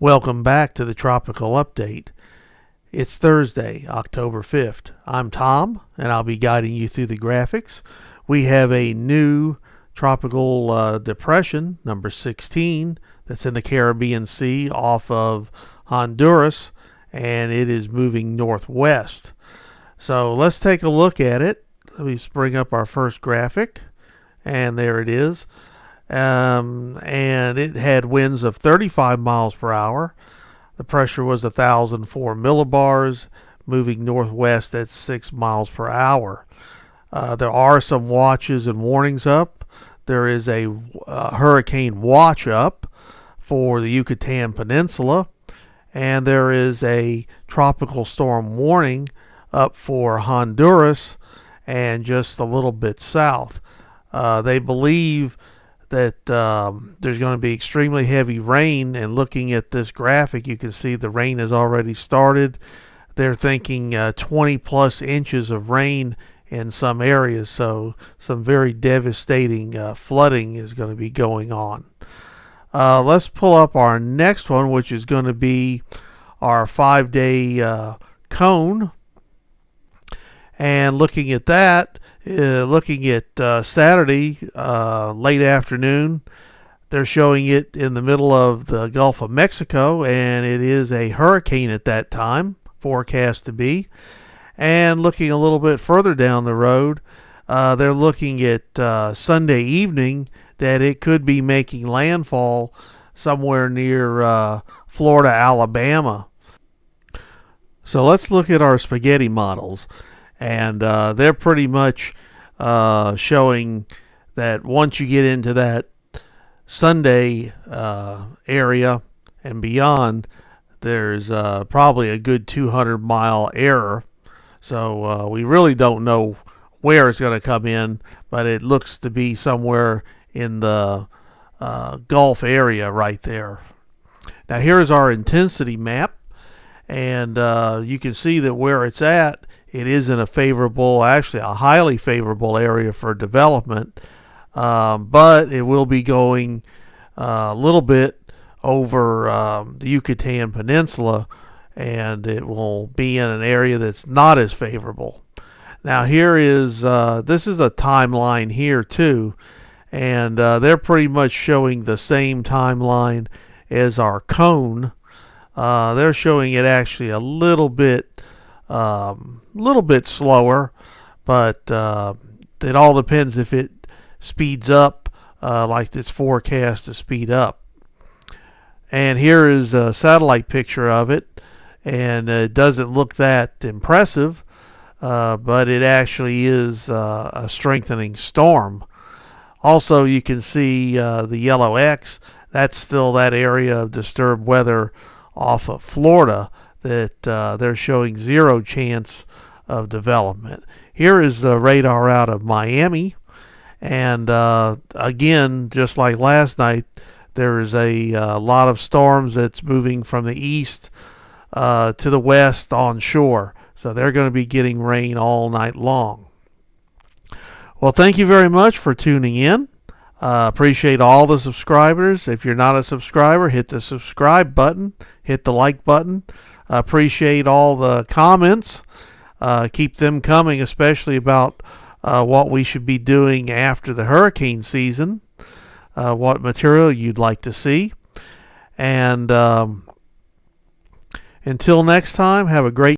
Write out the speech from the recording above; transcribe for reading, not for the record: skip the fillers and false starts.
Welcome back to the Tropical Update. It's Thursday, October 5th. I'm Tom, and I'll be guiding you through the graphics. We have a new tropical depression, number 16, that's in the Caribbean Sea off of Honduras, and it is moving northwest. So let's take a look at it. Let me bring up our first graphic, and there it is. And it had winds of 35 miles per hour. The pressure was 1,004 millibars, moving northwest at 6 miles per hour. There are some watches and warnings up. There is a hurricane watch up for the Yucatan Peninsula, and there is a tropical storm warning up for Honduras and just a little bit south. They believe that there's going to be extremely heavy rain, and looking at this graphic you can see the rain has already started. They're thinking 20 plus inches of rain in some areas, so some very devastating flooding is going to be going on. Let's pull up our next one, which is going to be our 5-day cone, and looking at that, looking at Saturday late afternoon, they're showing it in the middle of the Gulf of Mexico, and it is a hurricane at that time, forecast to be. And looking a little bit further down the road, they're looking at Sunday evening that it could be making landfall somewhere near Florida, Alabama. So let's look at our spaghetti models. And they're pretty much showing that once you get into that Sunday area and beyond, there's probably a good 200-mile error. So we really don't know where it's going to come in, but it looks to be somewhere in the Gulf area right there. Now here's our intensity map, and you can see that where it's at, it is in a favorable, actually a highly favorable area for development, but it will be going a little bit over the Yucatan Peninsula, and it will be in an area that's not as favorable. Now here is, this is a timeline here too, and they're pretty much showing the same timeline as our cone. They're showing it actually a little bit slower, but it all depends if it speeds up like it's forecast to speed up. And here is a satellite picture of it, and it doesn't look that impressive, but it actually is a strengthening storm. Also, you can see the yellow X. That's still that area of disturbed weather off of Florida that they're showing 0 chance of development. Here is the radar out of Miami, and again, just like last night, there's a lot of storms that's moving from the east to the west onshore, so they're going to be getting rain all night long. Well, thank you very much for tuning in. Appreciate all the subscribers. If you're not a subscriber, hit the subscribe button, hit the like button. Appreciate all the comments. Keep them coming, especially about what we should be doing after the hurricane season, what material you'd like to see. And until next time, have a great